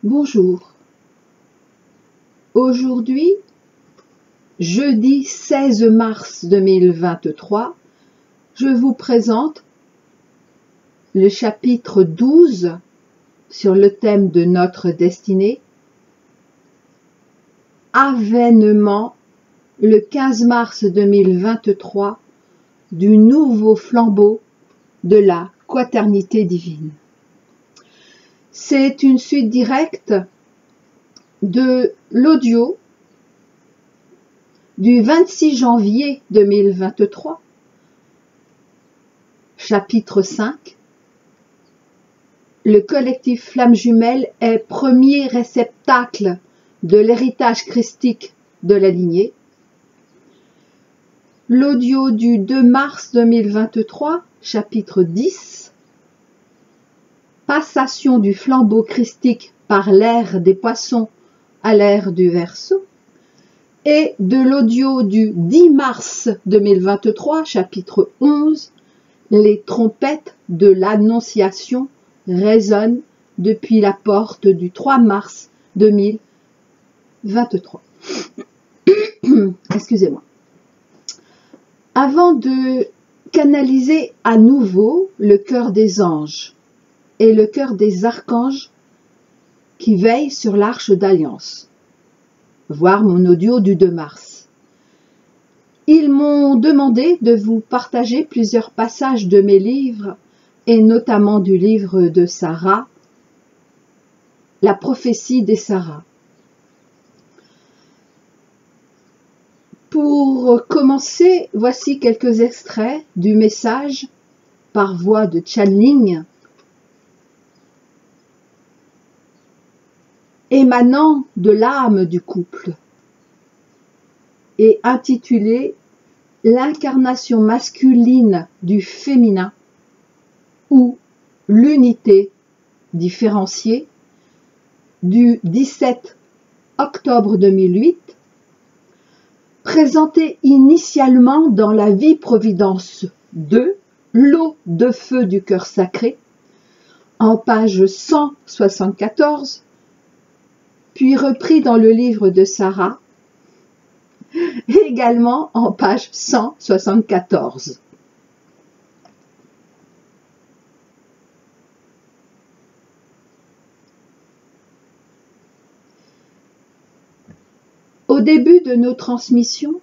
Bonjour. Aujourd'hui, jeudi 16 mars 2023, je vous présente le chapitre 12 sur le thème de notre destinée, avènement le 15 mars 2023 du nouveau flambeau de la quaternité divine. C'est une suite directe de l'audio du 26 janvier 2023, chapitre 5. Le collectif Flamme Jumelle est premier réceptacle de l'héritage christique de la lignée. L'audio du 2 mars 2023, chapitre 10. Passation du flambeau christique par l'ère des poissons à l'ère du Verseau, et de l'audio du 10 mars 2023, chapitre 11, les trompettes de l'Annonciation résonnent depuis la porte du 3 mars 2023. Excusez-moi. Avant de canaliser à nouveau le cœur des anges et le cœur des archanges qui veillent sur l'arche d'alliance, voir mon audio du 2 mars. Ils m'ont demandé de vous partager plusieurs passages de mes livres, et notamment du livre de Sarah, La prophétie des Sarah. Pour commencer, voici quelques extraits du message par voie de channeling émanant de l'âme du couple et intitulé « L'incarnation masculine du féminin » ou « L'unité différenciée » du 17 octobre 2008, présenté initialement dans la Vie Providence 2, l'eau de feu du cœur sacré, en page 174, puis repris dans le livre de Sarah, également en page 174. Au début de nos transmissions,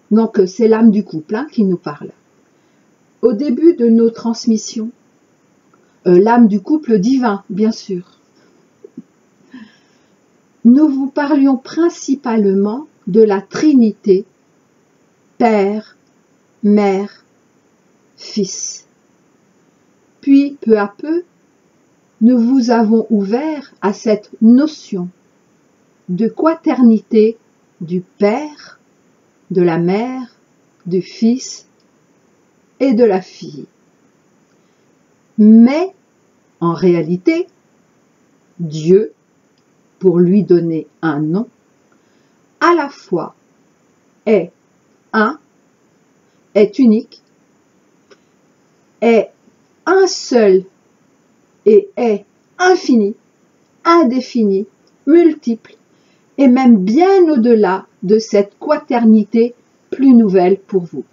donc c'est l'âme du couple qui nous parle. Au début de nos transmissions, l'âme du couple divin, bien sûr, nous vous parlions principalement de la Trinité, Père, Mère, Fils. Puis, peu à peu, nous vous avons ouvert à cette notion de quaternité du Père, de la Mère, du Fils et de la Fille. Mais, en réalité, Dieu, pour lui donner un nom, à la fois est un, est unique, est un seul et est infini, indéfini, multiple, et même bien au-delà de cette quaternité plus nouvelle pour vous.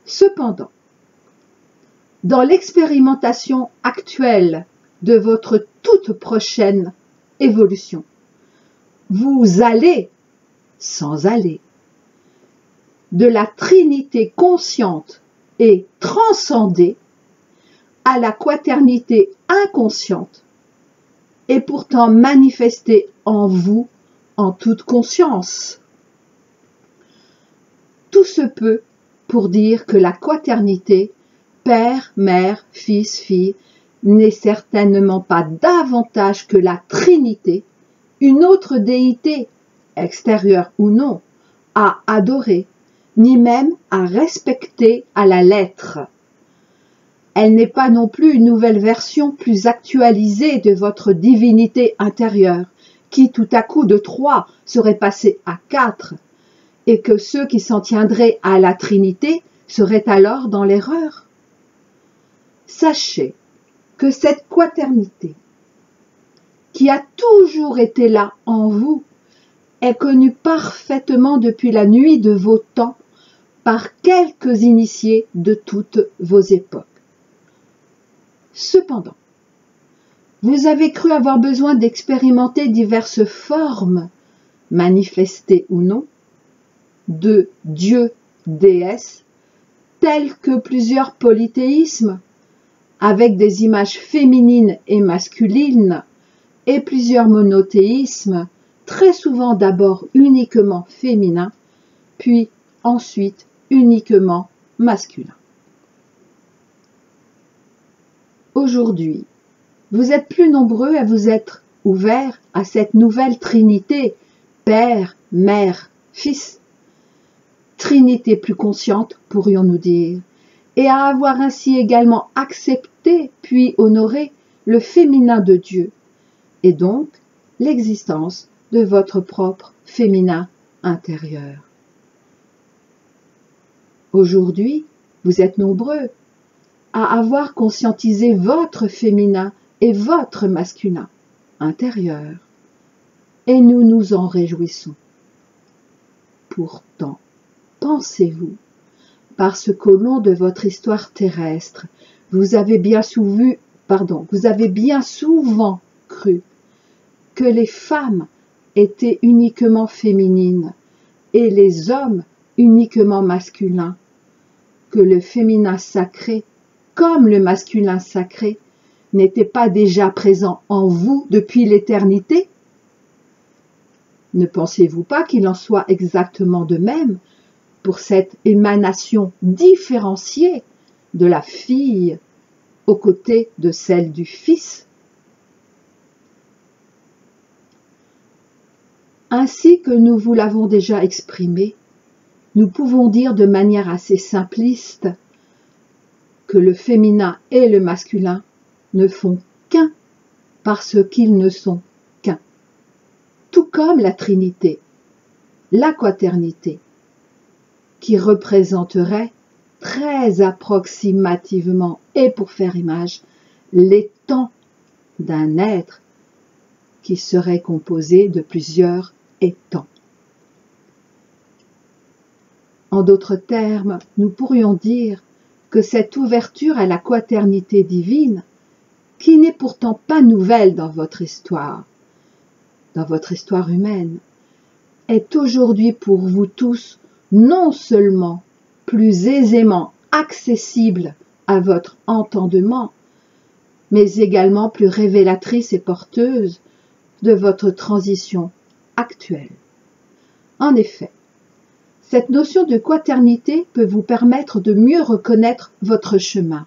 Cependant, dans l'expérimentation actuelle de votre toute prochaine évolution, vous allez, sans aller, de la Trinité consciente et transcendée à la quaternité inconsciente et pourtant manifestée en vous en toute conscience. Tout se peut pour dire que la quaternité, Père, Mère, Fils, Fille, n'est certainement pas davantage que la Trinité, une autre déité, extérieure ou non, à adorer, ni même à respecter à la lettre. Elle n'est pas non plus une nouvelle version plus actualisée de votre divinité intérieure, qui tout à coup de 3 serait passée à 4, et que ceux qui s'en tiendraient à la Trinité seraient alors dans l'erreur. Sachez que cette quaternité, qui a toujours été là en vous, est connu parfaitement depuis la nuit de vos temps par quelques initiés de toutes vos époques. Cependant, vous avez cru avoir besoin d'expérimenter diverses formes, manifestées ou non, de dieux, déesses, tels que plusieurs polythéismes, avec des images féminines et masculines, et plusieurs monothéismes, très souvent d'abord uniquement féminins, puis ensuite uniquement masculins. Aujourd'hui, vous êtes plus nombreux à vous être ouverts à cette nouvelle Trinité, Père, Mère, Fils, Trinité plus consciente, pourrions-nous dire, et à avoir ainsi également accepté puis honoré le féminin de Dieu, et donc l'existence de votre propre féminin intérieur. Aujourd'hui, vous êtes nombreux à avoir conscientisé votre féminin et votre masculin intérieur, et nous nous en réjouissons. Pourtant, pensez-vous, parce qu'au long de votre histoire terrestre, vous avez bien souvent cru que les femmes étaient uniquement féminines et les hommes uniquement masculins, que le féminin sacré, comme le masculin sacré, n'était pas déjà présent en vous depuis l'éternité? Ne pensez-vous pas qu'il en soit exactement de même pour cette émanation différenciée de la fille aux côtés de celle du Fils? Ainsi que nous vous l'avons déjà exprimé, nous pouvons dire de manière assez simpliste que le féminin et le masculin ne font qu'un parce qu'ils ne sont qu'un. Tout comme la Trinité, la quaternité, qui représenterait très approximativement et pour faire image l'étang d'un être qui serait composé de plusieurs étangs. En d'autres termes, nous pourrions dire que cette ouverture à la quaternité divine, qui n'est pourtant pas nouvelle dans votre histoire humaine, est aujourd'hui pour vous tous non seulement plus aisément accessible à votre entendement, mais également plus révélatrice et porteuse de votre transition actuelle. En effet, cette notion de quaternité peut vous permettre de mieux reconnaître votre chemin,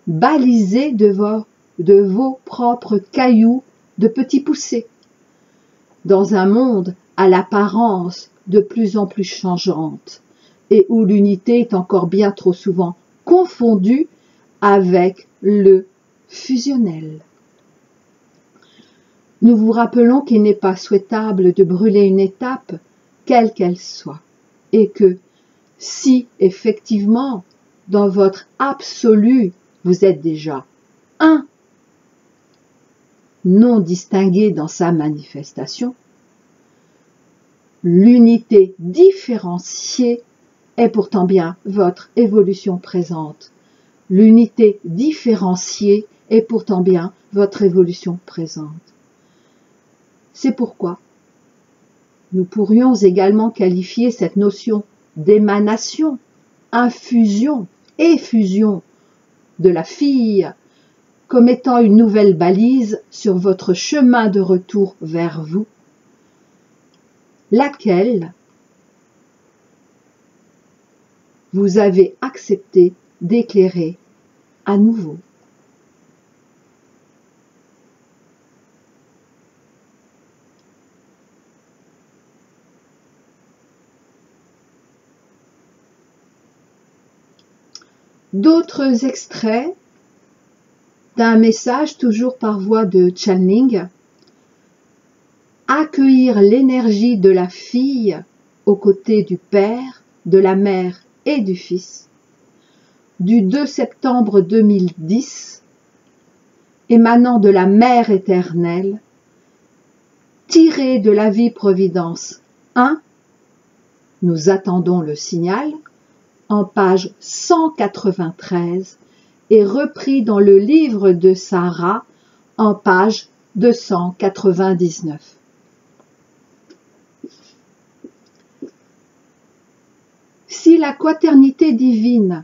balisé de vos propres cailloux de petits poussés, dans un monde à l'apparence de plus en plus changeante, et où l'unité est encore bien trop souvent confondue avec le fusionnel. Nous vous rappelons qu'il n'est pas souhaitable de brûler une étape, quelle qu'elle soit, et que si effectivement, dans votre absolu, vous êtes déjà un, non distingué dans sa manifestation, l'unité différenciée est pourtant bien votre évolution présente. L'unité différenciée est pourtant bien votre évolution présente. C'est pourquoi nous pourrions également qualifier cette notion d'émanation, infusion, effusion de la fille comme étant une nouvelle balise sur votre chemin de retour vers vous, laquelle vous avez accepté d'éclairer à nouveau. D'autres extraits d'un message toujours par voie de channeling. Accueillir l'énergie de la fille aux côtés du Père, de la Mère et du Fils. Du 2 septembre 2010, émanant de la Mère éternelle, tiré de la vie-providence 1, nous attendons le signal, en page 193, et repris dans le livre de Sarah, en page 299. Si la quaternité divine,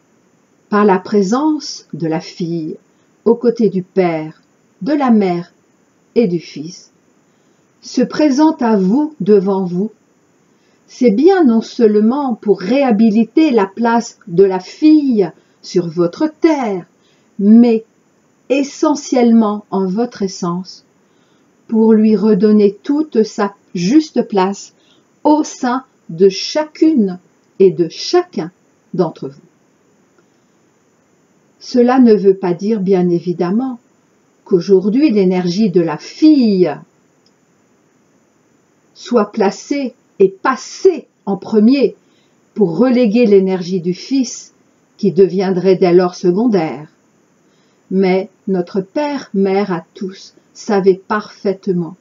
par la présence de la fille, aux côtés du Père, de la Mère et du Fils, se présente à vous devant vous, c'est bien non seulement pour réhabiliter la place de la fille sur votre terre, mais essentiellement en votre essence, pour lui redonner toute sa juste place au sein de chacune et de chacun d'entre vous. Cela ne veut pas dire, bien évidemment, qu'aujourd'hui l'énergie de la fille soit placée et passée en premier pour reléguer l'énergie du Fils qui deviendrait dès lors secondaire. Mais notre Père, Mère à tous, savait parfaitement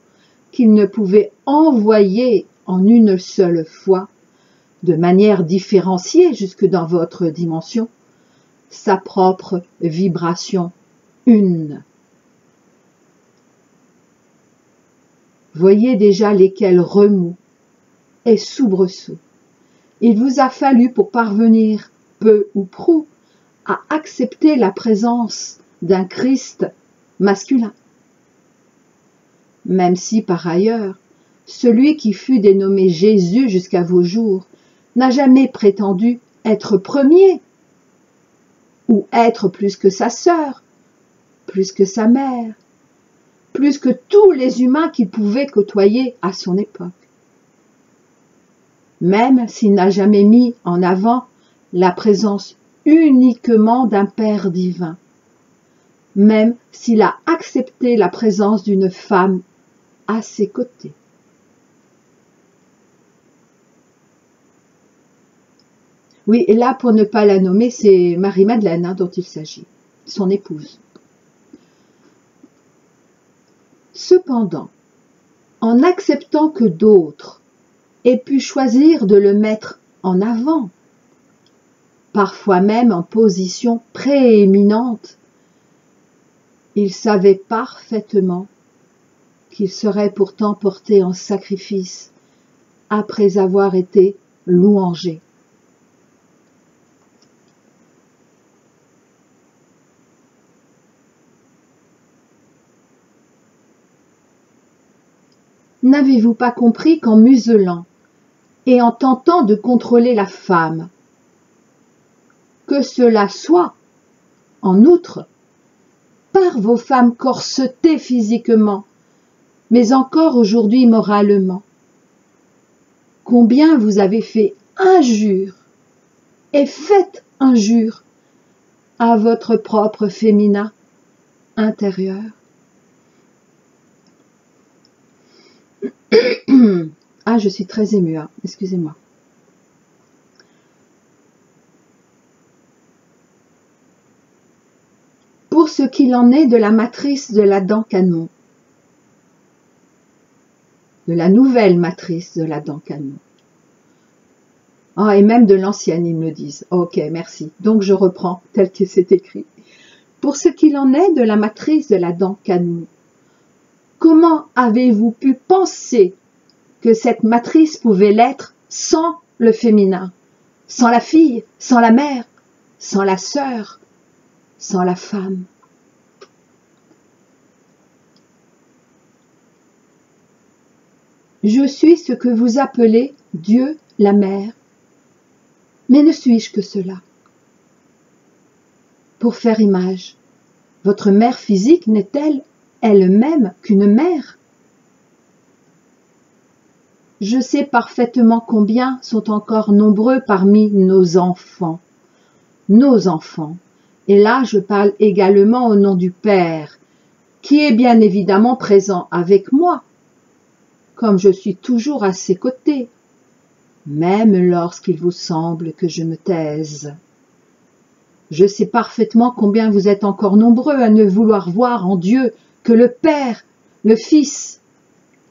qu'il ne pouvait envoyer en une seule fois, de manière différenciée jusque dans votre dimension, sa propre vibration une. Voyez déjà lesquels remous et soubresauts il vous a fallu pour parvenir, peu ou prou, à accepter la présence d'un Christ masculin. Même si, par ailleurs, celui qui fut dénommé Jésus jusqu'à vos jours n'a jamais prétendu être premier, ou être plus que sa sœur, plus que sa mère, plus que tous les humains qu'il pouvait côtoyer à son époque. Même s'il n'a jamais mis en avant la présence uniquement d'un Père divin, même s'il a accepté la présence d'une femme à ses côtés. Oui, et là, pour ne pas la nommer, c'est Marie-Madeleine dont il s'agit, son épouse. Cependant, en acceptant que d'autres aient pu choisir de le mettre en avant, parfois même en position prééminente, il savait parfaitement qu'il serait pourtant porté en sacrifice après avoir été louangé. N'avez-vous pas compris qu'en muselant et en tentant de contrôler la femme, que cela soit, en outre, par vos femmes corsetées physiquement, mais encore aujourd'hui moralement, combien vous avez fait injure et faites injure à votre propre féminin intérieur? Ah, je suis très émue, excusez-moi. Pour ce qu'il en est de la matrice de l'Adam Canon, de la nouvelle matrice de l'Adam Canon, et même de l'ancienne, ils me disent. Ok, merci. Donc je reprends tel que c'est écrit. Pour ce qu'il en est de la matrice de l'Adam Canon, comment avez-vous pu penser que cette matrice pouvait l'être sans le féminin, sans la fille, sans la mère, sans la sœur, sans la femme? Je suis ce que vous appelez Dieu la mère, mais ne suis-je que cela? Pour faire image, votre mère physique n'est-elle elle-même qu'une mère? Je sais parfaitement combien sont encore nombreux parmi nos enfants, et là je parle également au nom du Père, qui est bien évidemment présent avec moi, comme je suis toujours à ses côtés, même lorsqu'il vous semble que je me taise. Je sais parfaitement combien vous êtes encore nombreux à ne vouloir voir en Dieu que le Père, le Fils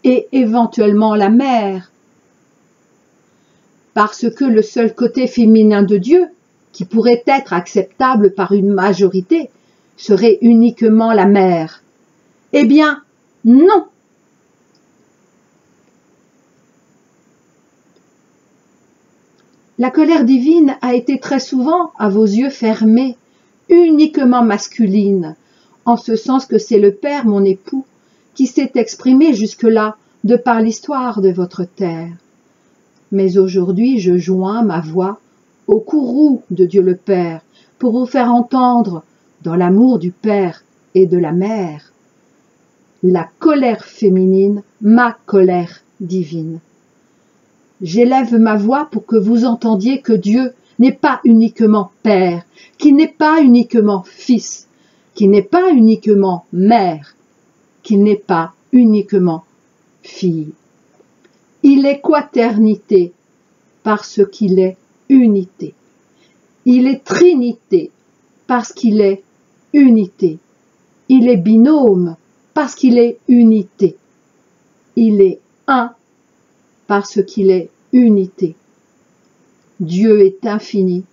et éventuellement la mère. Parce que le seul côté féminin de Dieu, qui pourrait être acceptable par une majorité, serait uniquement la mère. Eh bien, non. La colère divine a été très souvent, à vos yeux fermés, uniquement masculine, en ce sens que c'est le Père, mon époux, qui s'est exprimé jusque-là de par l'histoire de votre terre. Mais aujourd'hui, je joins ma voix au courroux de Dieu le Père pour vous faire entendre, dans l'amour du Père et de la Mère, la colère féminine, ma colère divine. J'élève ma voix pour que vous entendiez que Dieu n'est pas uniquement Père, qu'il n'est pas uniquement Fils, qu'il n'est pas uniquement Mère, qu'il n'est pas uniquement Fille. Il est quaternité parce qu'il est unité. Il est trinité parce qu'il est unité. Il est binôme parce qu'il est unité. Il est un parce qu'il est unité. Dieu est infini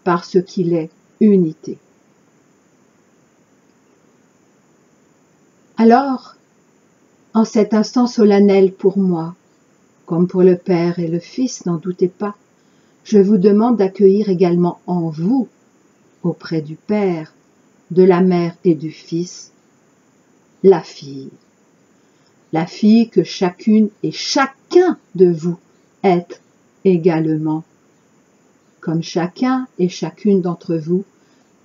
parce qu'il est unité. Alors, en cet instant solennel pour moi, comme pour le Père et le Fils, n'en doutez pas, je vous demande d'accueillir également en vous, auprès du Père, de la Mère et du Fils, la fille que chacune et chacun de vous êtes également, comme chacun et chacune d'entre vous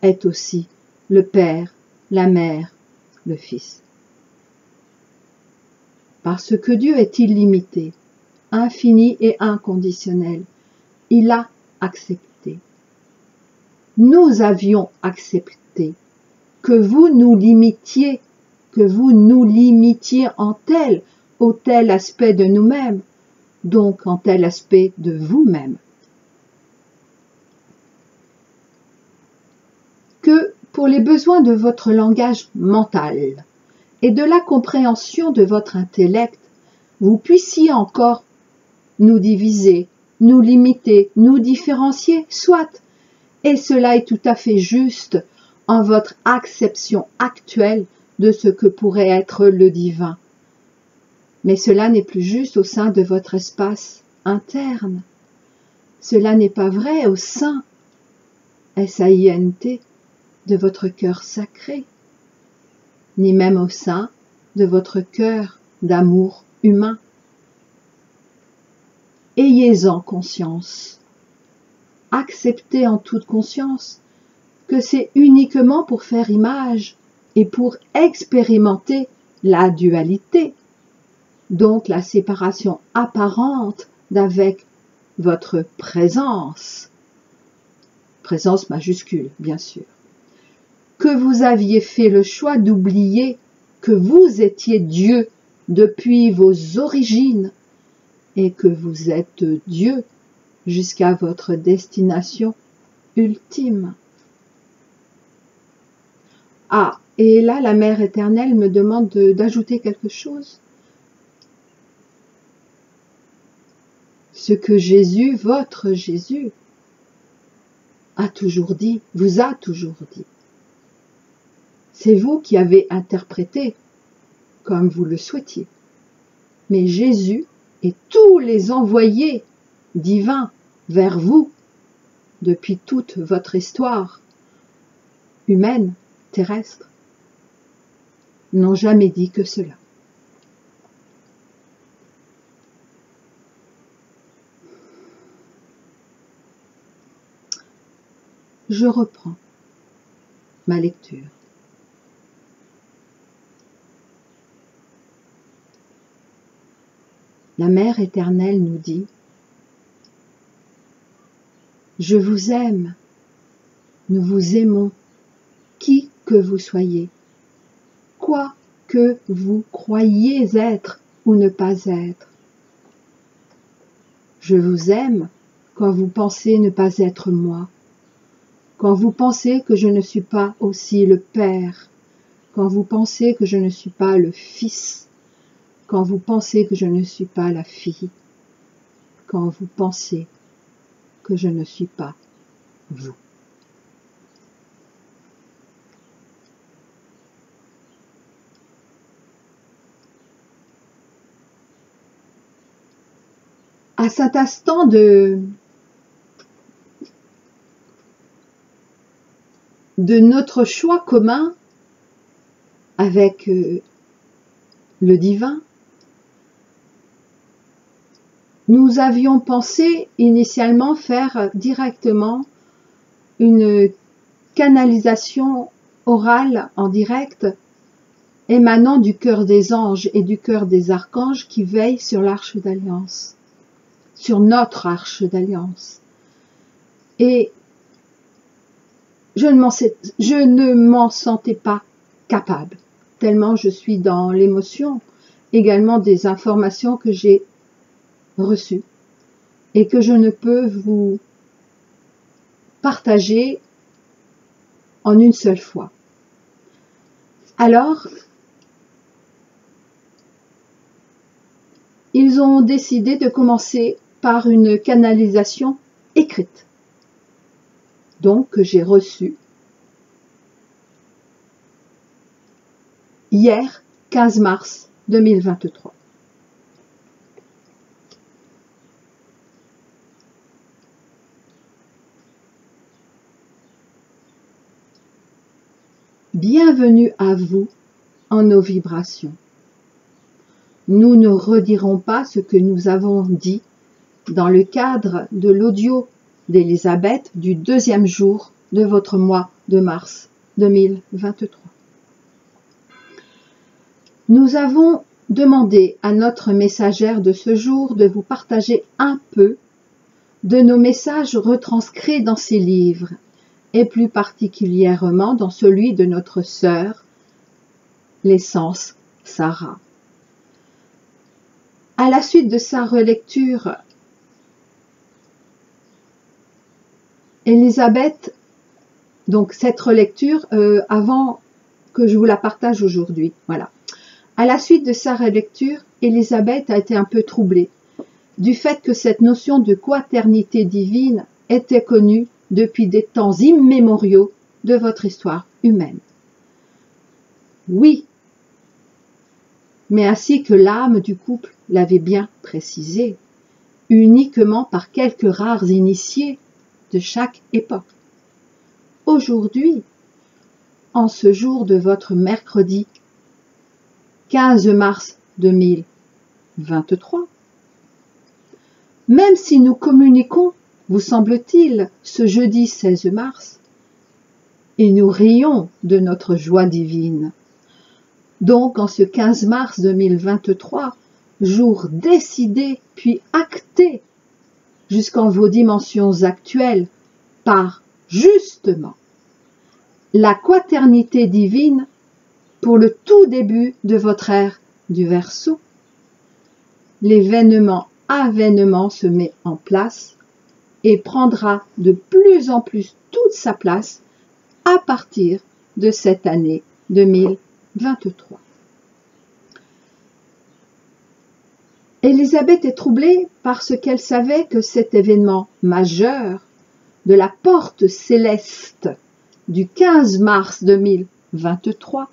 est aussi le Père, la Mère, le Fils. Parce que Dieu est illimité, infini et inconditionnel, il a accepté. Nous avions accepté que vous nous limitiez, en tel ou tel aspect de nous-mêmes, donc en tel aspect de vous-même. Que pour les besoins de votre langage mental et de la compréhension de votre intellect, vous puissiez encore nous diviser, nous limiter, nous différencier, soit, et cela est tout à fait juste en votre acception actuelle de ce que pourrait être le divin. Mais cela n'est plus juste au sein de votre espace interne. Cela n'est pas vrai au sein, S-A-I-N-T, de votre cœur sacré, ni même au sein de votre cœur d'amour humain. Ayez-en conscience. Acceptez en toute conscience que c'est uniquement pour faire image et pour expérimenter la dualité, donc la séparation apparente d'avec votre présence majuscule, bien sûr, que vous aviez fait le choix d'oublier que vous étiez Dieu depuis vos origines et que vous êtes Dieu jusqu'à votre destination ultime. Ah, et là, la Mère éternelle me demande d'ajouter quelque chose. Ce que Jésus, votre Jésus, a toujours dit, vous a toujours dit. C'est vous qui avez interprété comme vous le souhaitiez. Mais Jésus et tous les envoyés divins vers vous, depuis toute votre histoire humaine, terrestre, n'ont jamais dit que cela. Je reprends ma lecture. La Mère éternelle nous dit « Je vous aime, nous vous aimons, qui que vous soyez, quoi que vous croyiez être ou ne pas être. Je vous aime quand vous pensez ne pas être moi, quand vous pensez que je ne suis pas aussi le Père, quand vous pensez que je ne suis pas le Fils, quand vous pensez que je ne suis pas la fille, quand vous pensez que je ne suis pas vous. À cet instant de notre choix commun avec le divin, nous avions pensé initialement faire directement une canalisation orale en direct émanant du cœur des anges et du cœur des archanges qui veillent sur l'arche d'alliance, sur notre arche d'alliance. Et je ne m'en sentais pas capable, tellement je suis dans l'émotion, également des informations que j'ai reçues et que je ne peux vous partager en une seule fois. Alors, ils ont décidé de commencer par une canalisation écrite, donc que j'ai reçue hier 15 mars 2023. Bienvenue à vous en nos vibrations. Nous ne redirons pas ce que nous avons dit dans le cadre de l'audio d'Elisabeth du 2e jour de votre mois de mars 2023. Nous avons demandé à notre messagère de ce jour de vous partager un peu de nos messages retranscrits dans ces livres, et plus particulièrement dans celui de notre sœur, l'essence Sarah. À la suite de sa relecture, Elisabeth, donc cette relecture, avant que je vous la partage aujourd'hui, voilà. À la suite de sa relecture, Elisabeth a été un peu troublée du fait que cette notion de quaternité divine était connue depuis des temps immémoriaux de votre histoire humaine. Oui, mais ainsi que l'âme du couple l'avait bien précisé, uniquement par quelques rares initiés de chaque époque. Aujourd'hui, en ce jour de votre mercredi 15 mars 2023, même si nous communiquons, vous semble-t-il, ce jeudi 16 mars, et nous rions de notre joie divine. Donc, en ce 15 mars 2023, jour décidé puis acté jusqu'en vos dimensions actuelles par, justement, la quaternité divine pour le tout début de votre ère du Verseau, l'événement avènement se met en place et prendra de plus en plus toute sa place à partir de cette année 2023. Elisabeth est troublée parce qu'elle savait que cet événement majeur de la porte céleste du 15 mars 2023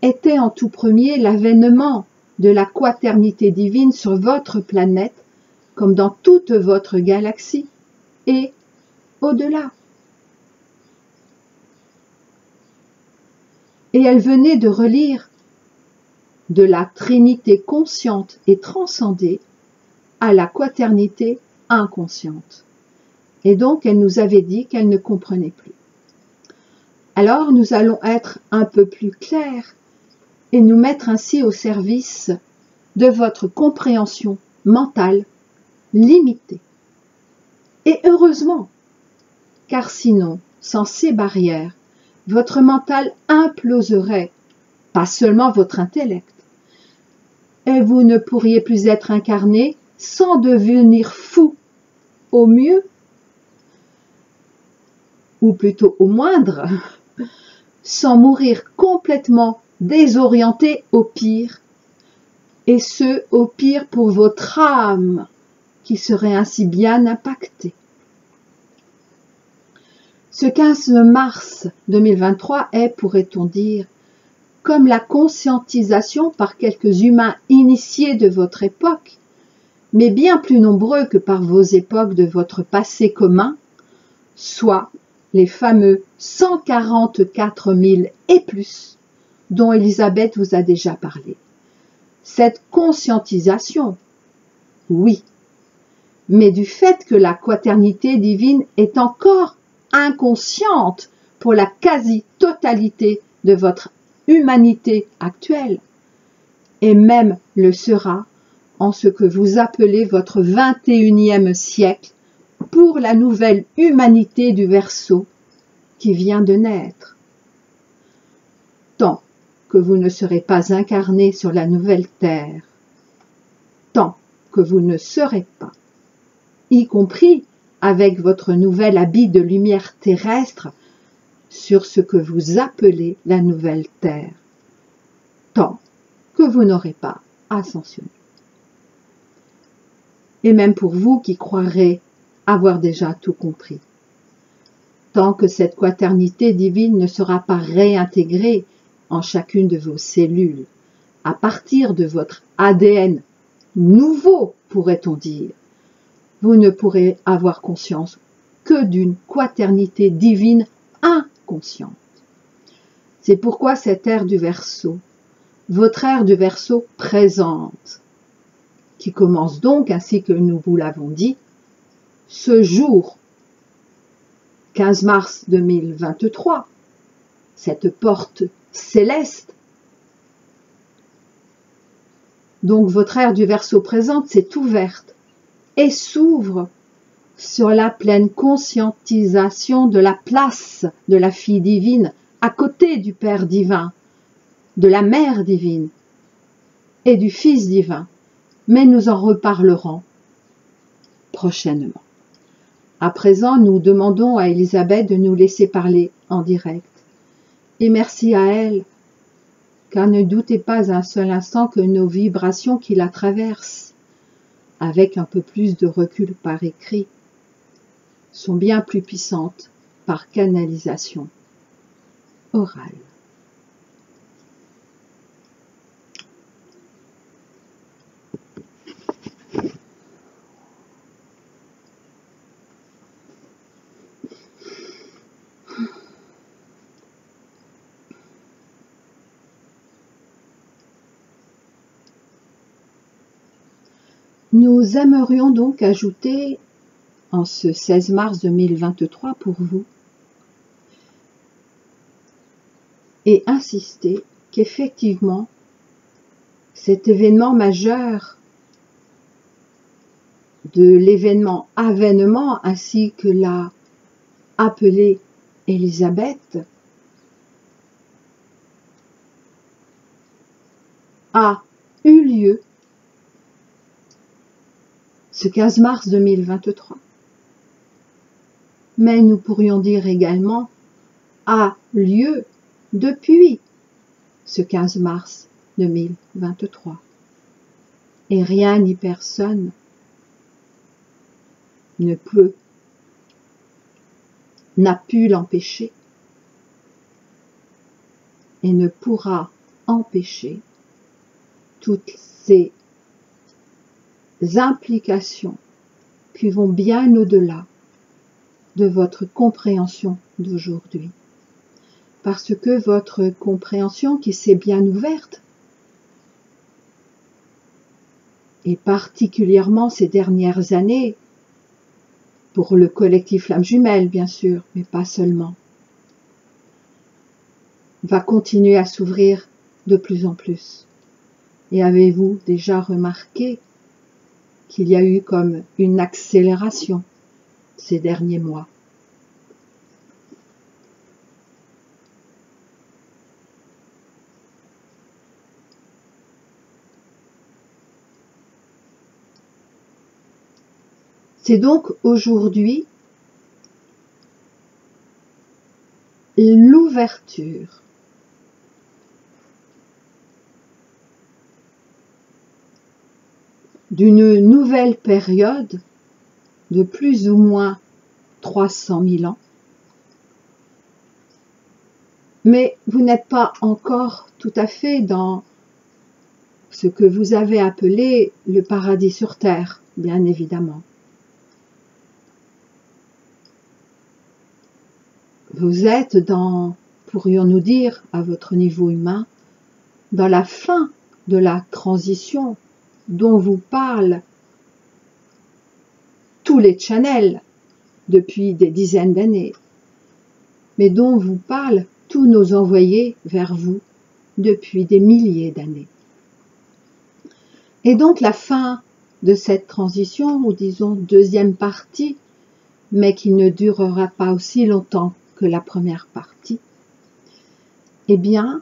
était en tout premier l'avènement de la quaternité divine sur votre planète, comme dans toute votre galaxie, et au-delà. Et elle venait de relire de la Trinité consciente et transcendée à la quaternité inconsciente. Et donc, elle nous avait dit qu'elle ne comprenait plus. Alors, nous allons être un peu plus clairs et nous mettre ainsi au service de votre compréhension mentale limitée. Et heureusement, car sinon, sans ces barrières, votre mental imploserait, pas seulement votre intellect, et vous ne pourriez plus être incarné sans devenir fou au mieux, ou plutôt au moindre, sans mourir complètement désorienté au pire, et ce, au pire pour votre âme, qui serait ainsi bien impactée. Ce 15 mars 2023 est, pourrait-on dire, comme la conscientisation par quelques humains initiés de votre époque, mais bien plus nombreux que par vos époques de votre passé commun, soit les fameux 144 000 et plus dont Elisabeth vous a déjà parlé. Cette conscientisation, oui, mais du fait que la quaternité divine est encore inconsciente pour la quasi-totalité de votre humanité actuelle, et même le sera en ce que vous appelez votre 21e siècle pour la nouvelle humanité du Verseau qui vient de naître. Tant que vous ne serez pas incarné sur la nouvelle terre, tant que vous ne serez pas, y compris avec votre nouvel habit de lumière terrestre, sur ce que vous appelez la nouvelle terre, tant que vous n'aurez pas ascensionné. Et même pour vous qui croirez avoir déjà tout compris, tant que cette quaternité divine ne sera pas réintégrée en chacune de vos cellules, à partir de votre ADN nouveau, pourrait-on dire, vous ne pourrez avoir conscience que d'une quaternité divine inconsciente. C'est pourquoi cette ère du Verseau, votre ère du Verseau présente, qui commence donc, ainsi que nous vous l'avons dit, ce jour, 15 mars 2023, cette porte céleste. Donc votre ère du Verseau présente s'est ouverte et s'ouvre sur la pleine conscientisation de la place de la fille divine à côté du Père divin, de la Mère divine et du Fils divin. Mais nous en reparlerons prochainement. À présent, nous demandons à Elisabeth de nous laisser parler en direct. Et merci à elle, car ne doutez pas un seul instant que nos vibrations qui la traversent, avec un peu plus de recul par écrit, sont bien plus puissantes par canalisation orale. Nous aimerions donc ajouter, en ce 16 mars 2023 pour vous, et insister qu'effectivement, cet événement majeur de l'événement avènement, ainsi que l'a appelé Elisabeth, a eu lieu ce 15 mars 2023. Mais nous pourrions dire également a lieu depuis ce 15 mars 2023. Et rien ni personne ne peut, n'a pu l'empêcher et ne pourra empêcher toutes ces implications qui vont bien au-delà de votre compréhension d'aujourd'hui. Parce que votre compréhension qui s'est bien ouverte, et particulièrement ces dernières années, pour le collectif Flamme Jumelle bien sûr, mais pas seulement, va continuer à s'ouvrir de plus en plus. Et avez-vous déjà remarqué qu'il y a eu comme une accélération ces derniers mois? C'est donc aujourd'hui l'ouverture d'une nouvelle période de plus ou moins 300 000 ans. Mais vous n'êtes pas encore tout à fait dans ce que vous avez appelé le paradis sur terre, bien évidemment. Vous êtes dans, pourrions-nous dire, à votre niveau humain, dans la fin de la transition dont vous parlent tous les channels depuis des dizaines d'années, mais dont vous parlent tous nos envoyés vers vous depuis des milliers d'années. Et donc la fin de cette transition, ou disons deuxième partie, mais qui ne durera pas aussi longtemps que la première partie, eh bien,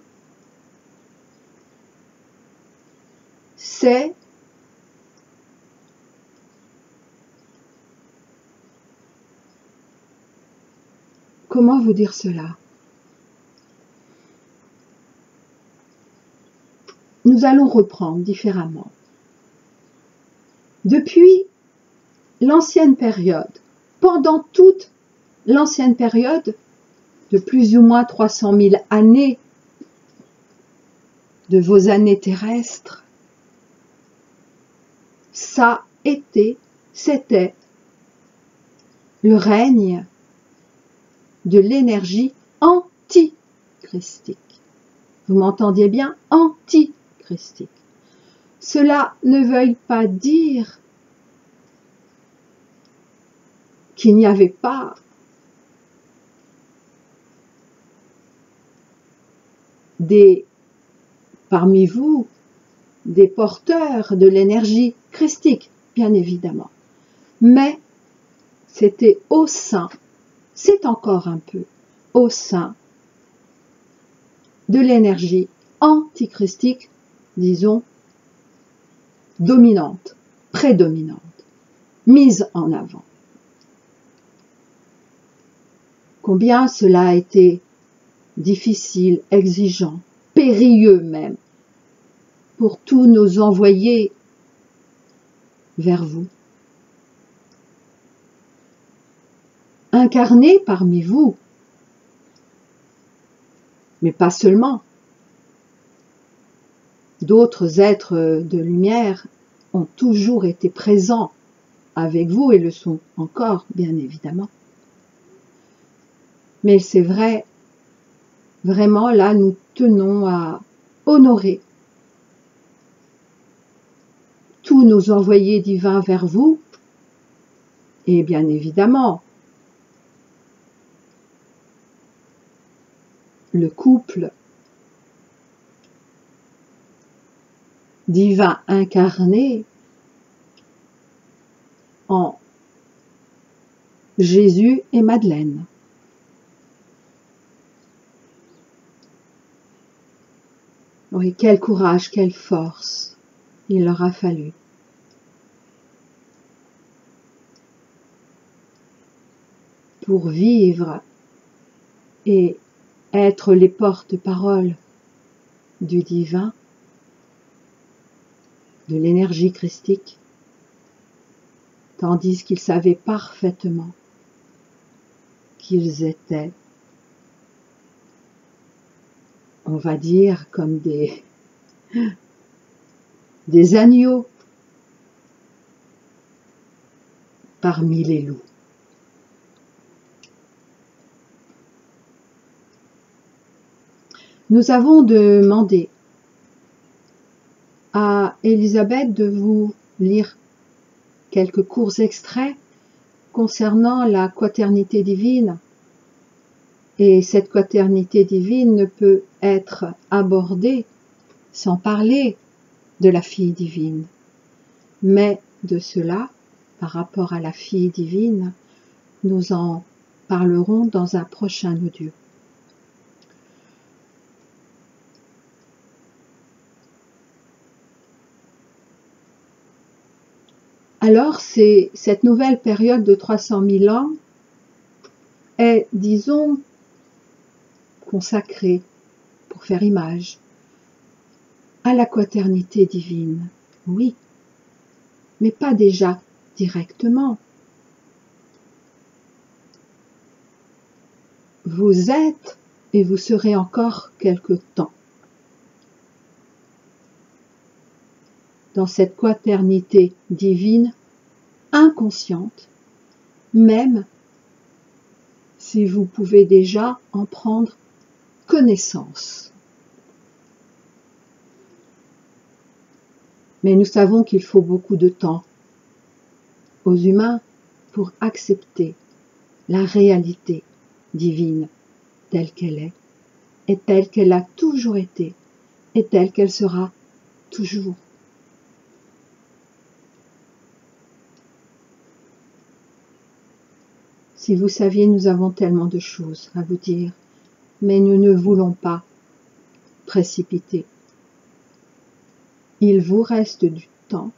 c'est comment vous dire cela? Nous allons reprendre différemment. Depuis l'ancienne période, pendant toute l'ancienne période de plus ou moins 300 000 années de vos années terrestres, c'était le règne de l'énergie anti-christique. Vous m'entendiez bien? Anti-christique. Cela ne veuille pas dire qu'il n'y avait pas parmi vous des porteurs de l'énergie christique, bien évidemment. Mais c'était au sein, c'est encore un peu au sein de l'énergie antichristique, disons, dominante, prédominante, mise en avant. Combien cela a été difficile, exigeant, périlleux même, pour tous nos envoyés vers vous. Incarnés parmi vous, mais pas seulement. D'autres êtres de lumière ont toujours été présents avec vous et le sont encore, bien évidemment. Mais c'est vrai, vraiment là, nous tenons à honorer tous nos envoyés divins vers vous, et bien évidemment, le couple divin incarné en Jésus et Madeleine. Oui, quel courage, quelle force il leur a fallu. Pour vivre et être les porte-paroles du divin, de l'énergie christique, tandis qu'ils savaient parfaitement qu'ils étaient, on va dire, comme des agneaux parmi les loups. Nous avons demandé à Elisabeth de vous lire quelques courts extraits concernant la quaternité divine. Et cette quaternité divine ne peut être abordée sans parler de la fille divine. Mais de cela, par rapport à la fille divine, nous en parlerons dans un prochain audio. Alors, cette nouvelle période de 300 000 ans est, disons, consacrée, pour faire image, à la quaternité divine. Oui, mais pas déjà directement. Vous êtes et vous serez encore quelque temps. Dans cette quaternité divine, inconsciente, même si vous pouvez déjà en prendre connaissance. Mais nous savons qu'il faut beaucoup de temps aux humains pour accepter la réalité divine telle qu'elle est, et telle qu'elle a toujours été, et telle qu'elle sera toujours. Si vous saviez, nous avons tellement de choses à vous dire, mais nous ne voulons pas précipiter. Il vous reste du temps,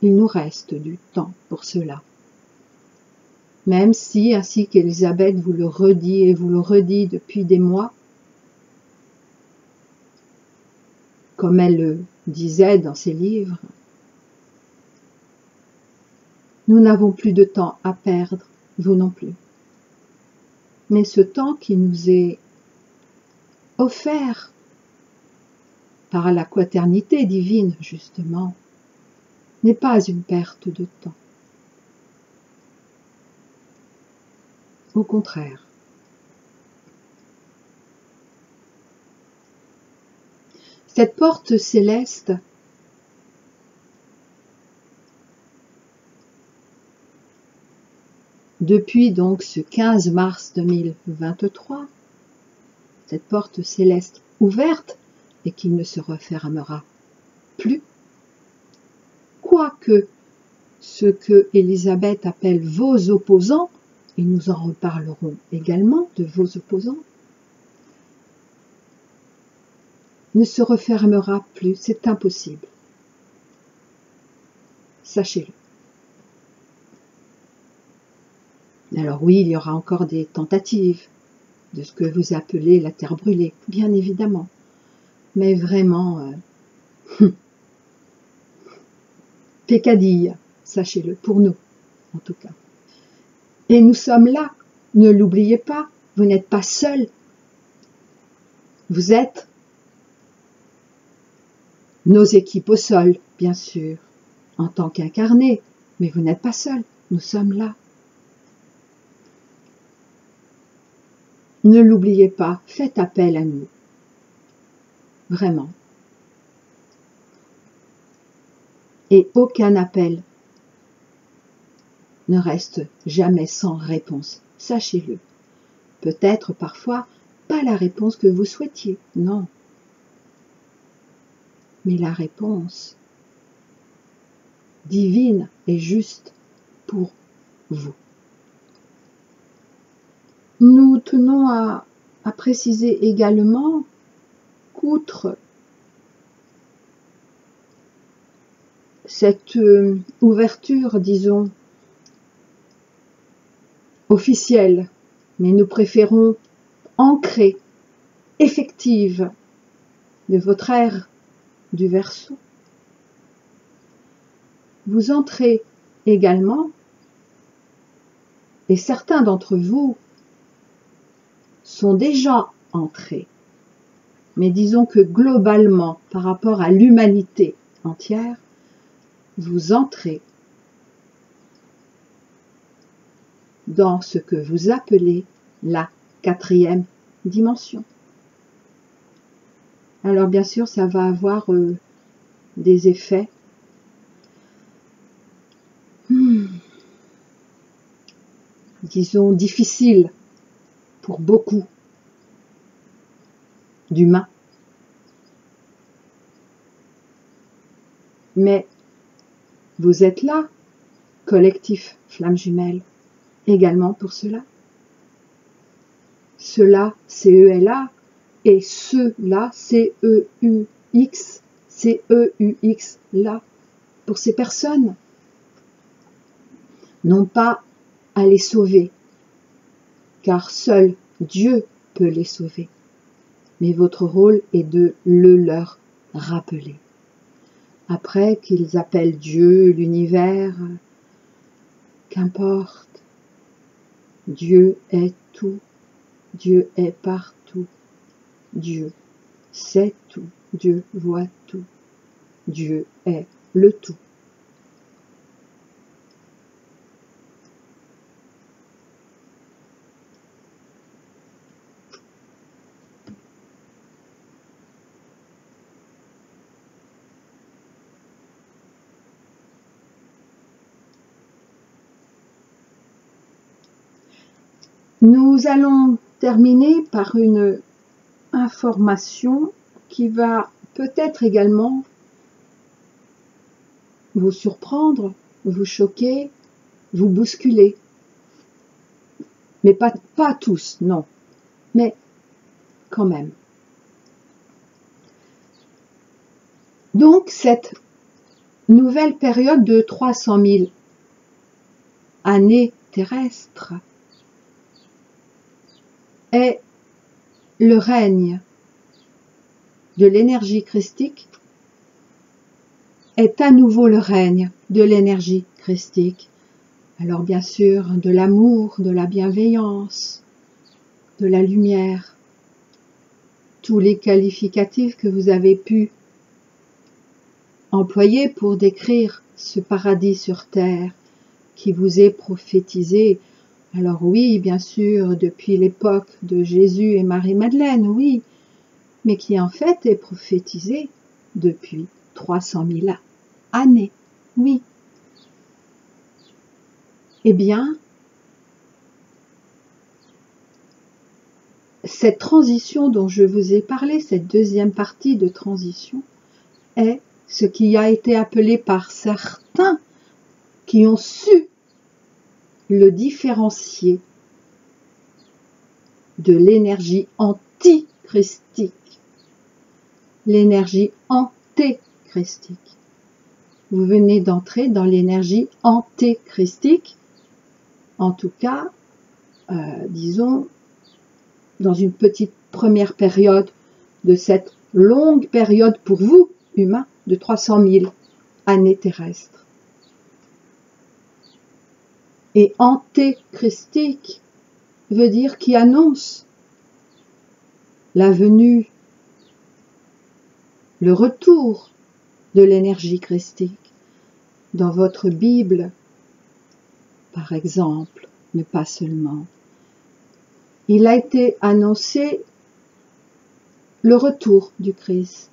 il nous reste du temps pour cela. Même si, ainsi qu'Elisabeth vous le redit et vous le redit depuis des mois, comme elle le disait dans ses livres, nous n'avons plus de temps à perdre, vous non plus. Mais ce temps qui nous est offert par la quaternité divine, justement, n'est pas une perte de temps. Au contraire. Cette porte céleste depuis donc ce 15 mars 2023, cette porte céleste ouverte et qui ne se refermera plus, quoique ce que Elisabeth appelle vos opposants, et nous en reparlerons également de vos opposants, ne se refermera plus, c'est impossible. Sachez-le. Alors oui, il y aura encore des tentatives de ce que vous appelez la terre brûlée, bien évidemment. Mais vraiment, pécadille, sachez-le, pour nous, en tout cas. Et nous sommes là, ne l'oubliez pas, vous n'êtes pas seul. Vous êtes nos équipes au sol, bien sûr, en tant qu'incarnés, mais vous n'êtes pas seul, nous sommes là. Ne l'oubliez pas, faites appel à nous. Vraiment. Et aucun appel ne reste jamais sans réponse, sachez-le. Peut-être parfois pas la réponse que vous souhaitiez, non. Mais la réponse divine est juste pour vous. Nous tenons à préciser également qu'outre cette ouverture, disons, officielle, mais nous préférons ancrée, effective, de votre ère du Verseau, vous entrez également, et certains d'entre vous sont déjà entrés, mais disons que globalement, par rapport à l'humanité entière, vous entrez dans ce que vous appelez la 4e dimension. Alors bien sûr, ça va avoir des effets disons difficiles pour beaucoup d'humains. Mais vous êtes là, collectif Flamme Jumelle, également pour cela. Cela, C-E-L-A, et ceux-là, C-E-U-X, C-E-U-X, là, pour ces personnes. Non pas à les sauver, car seul Dieu peut les sauver. Mais votre rôle est de le leur rappeler. après qu'ils appellent Dieu, l'univers, qu'importe. Dieu est tout, Dieu est partout, Dieu sait tout, Dieu voit tout, Dieu est le tout. Nous allons terminer par une information qui va peut-être également vous surprendre, vous choquer, vous bousculer. Mais pas tous, non. Mais quand même. Donc, cette nouvelle période de 300 000 années terrestres est le règne de l'énergie christique, est à nouveau le règne de l'énergie christique. Alors bien sûr, de l'amour, de la bienveillance, de la lumière, tous les qualificatifs que vous avez pu employer pour décrire ce paradis sur terre qui vous est prophétisé. Alors oui, bien sûr, depuis l'époque de Jésus et Marie-Madeleine, oui, mais qui en fait est prophétisé depuis 300 000 années, oui. Eh bien, cette transition dont je vous ai parlé, cette deuxième partie de transition, est ce qui a été appelé par certains qui ont su le différencier de l'énergie antichristique. L'énergie antéchristique. Vous venez d'entrer dans l'énergie antéchristique, en tout cas, disons, dans une petite première période de cette longue période pour vous, humains, de 300 000 années terrestres. Et antéchristique veut dire qui annonce la venue, le retour de l'énergie christique. Dans votre Bible, par exemple, mais pas seulement, il a été annoncé le retour du Christ.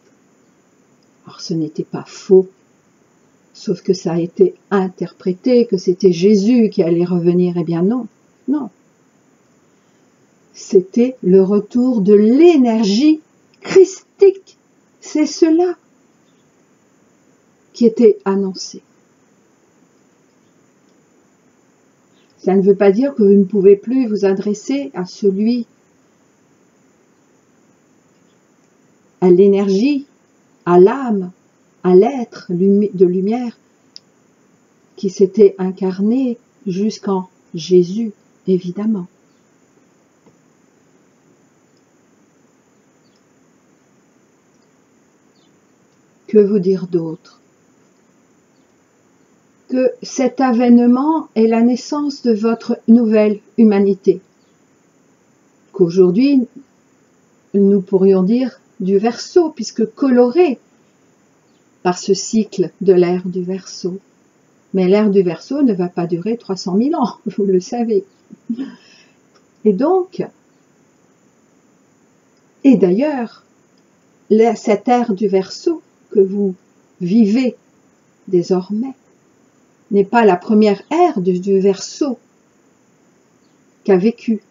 Alors ce n'était pas faux, sauf que ça a été interprété que c'était Jésus qui allait revenir. Eh bien non, non. C'était le retour de l'énergie christique. C'est cela qui était annoncé. Ça ne veut pas dire que vous ne pouvez plus vous adresser à celui, à l'énergie, à l'âme, à l'être de lumière qui s'était incarné jusqu'en Jésus, évidemment. Que vous dire d'autre? Que cet avènement est la naissance de votre nouvelle humanité. Qu'aujourd'hui, nous pourrions dire du Verseau, puisque coloré par ce cycle de l'ère du Verseau. Mais l'ère du Verseau ne va pas durer 300 000 ans, vous le savez. Et donc, et d'ailleurs, cette ère du Verseau que vous vivez désormais n'est pas la première ère du Verseau qu'a vécu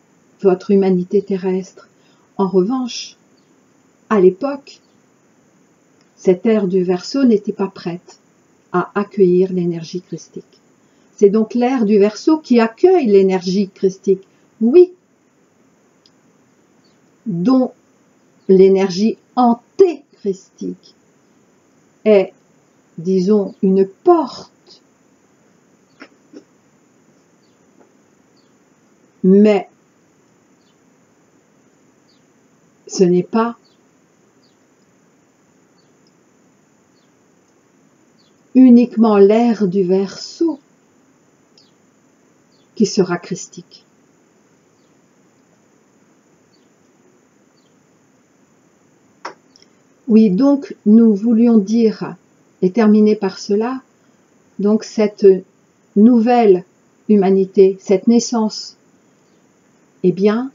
votre humanité terrestre. En revanche, à l'époque, cette ère du Verseau n'était pas prête à accueillir l'énergie christique. C'est donc l'ère du Verseau qui accueille l'énergie christique, oui, dont l'énergie antéchristique est, disons, une porte. Mais ce n'est pas uniquement l'ère du Verseau qui sera christique. Oui, donc nous voulions dire et terminer par cela, donc cette nouvelle humanité, cette naissance, eh bien,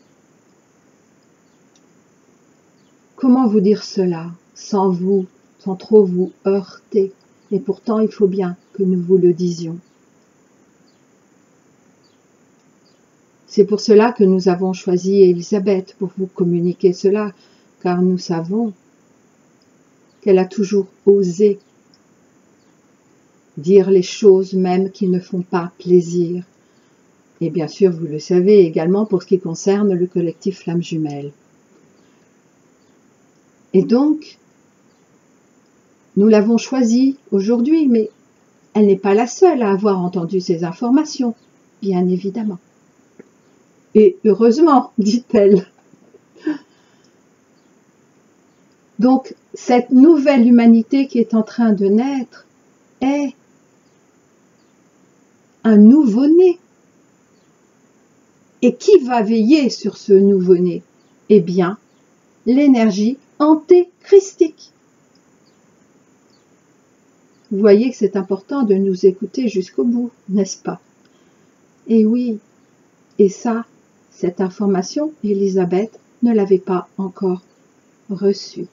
comment vous dire cela sans trop vous heurter, et pourtant il faut bien que nous vous le disions. C'est pour cela que nous avons choisi Élisabeth pour vous communiquer cela, car nous savons qu'elle a toujours osé dire les choses même qui ne font pas plaisir. Et bien sûr, vous le savez également pour ce qui concerne le collectif Flammes Jumelles. Et donc, nous l'avons choisie aujourd'hui, mais elle n'est pas la seule à avoir entendu ces informations, bien évidemment. Et heureusement, dit-elle. Donc, cette nouvelle humanité qui est en train de naître est un nouveau-né. Et qui va veiller sur ce nouveau-né? Eh bien, l'énergie antéchristique. Vous voyez que c'est important de nous écouter jusqu'au bout, n'est-ce pas? Et oui, et ça, cette information, Élisabeth ne l'avait pas encore reçue.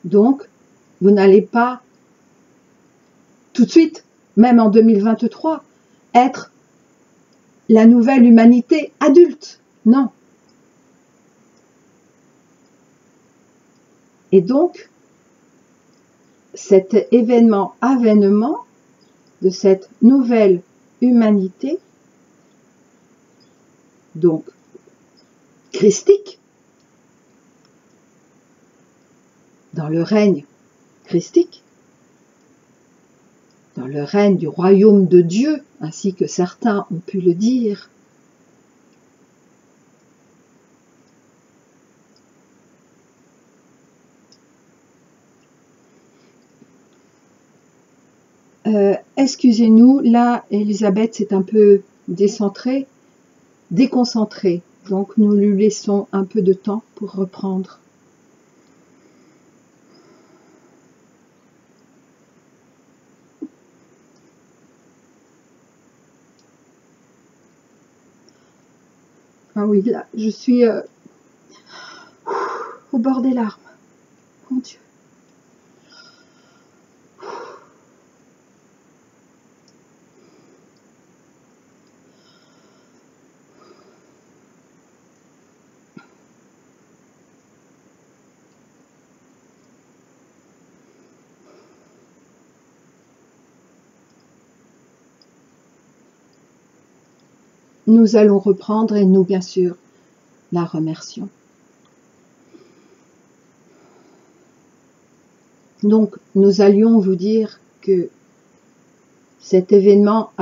Donc, vous n'allez pas tout de suite, même en 2023, être la nouvelle humanité adulte. Non. Et donc, cet avènement de cette nouvelle humanité, donc christique, dans le règne christique, dans le règne du royaume de Dieu, ainsi que certains ont pu le dire, excusez-nous, là, Élisabeth s'est un peu déconcentrée, donc nous lui laissons un peu de temps pour reprendre. Ah oui, là, je suis au bord des larmes. Mon Dieu. Nous allons reprendre et nous, bien sûr, la remercions. Donc, nous allions vous dire que cet événement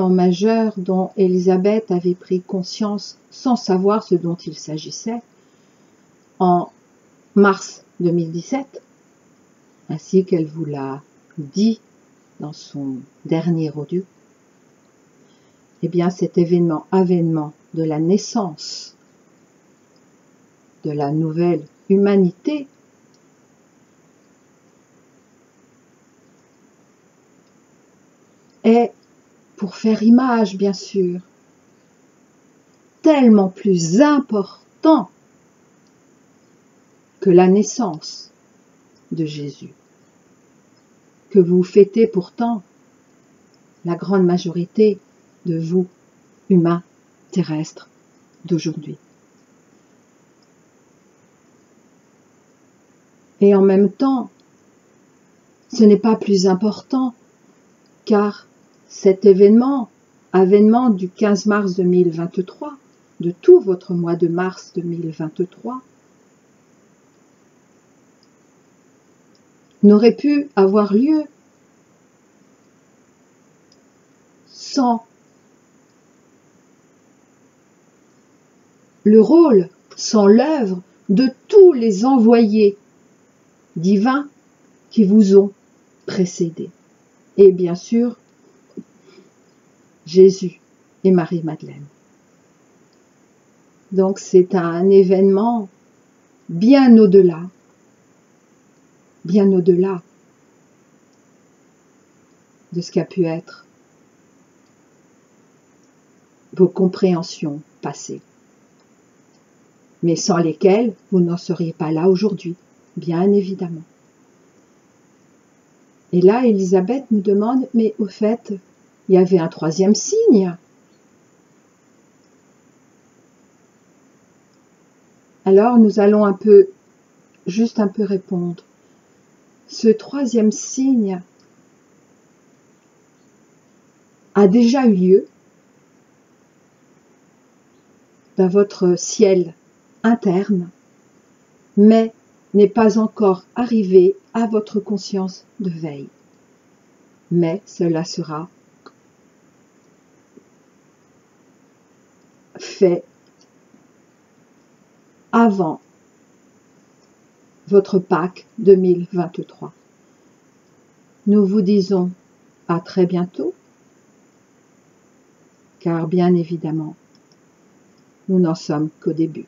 majeur dont Élisabeth avait pris conscience sans savoir ce dont il s'agissait, en mars 2017, ainsi qu'elle vous l'a dit dans son dernier audio, eh bien cet avènement de la naissance de la nouvelle humanité est, pour faire image bien sûr, tellement plus important que la naissance de Jésus, que vous fêtez pourtant la grande majorité de vous, humains terrestres d'aujourd'hui. Et en même temps, ce n'est pas plus important, car cet avènement du 15 mars 2023, de tout votre mois de mars 2023, n'aurait pu avoir lieu sans le rôle sans l'œuvre de tous les envoyés divins qui vous ont précédé. Et bien sûr, Jésus et Marie-Madeleine. Donc c'est un événement bien au-delà de ce qu'a pu être vos compréhensions passées, mais sans lesquelles vous n'en seriez pas là aujourd'hui, bien évidemment. Et là, Élisabeth nous demande, mais au fait, il y avait un troisième signe. Alors nous allons juste un peu répondre. Ce troisième signe a déjà eu lieu dans votre ciel interne, mais n'est pas encore arrivé à votre conscience de veille. Mais cela sera fait avant votre Pâques 2023. Nous vous disons à très bientôt, car bien évidemment, nous n'en sommes qu'au début.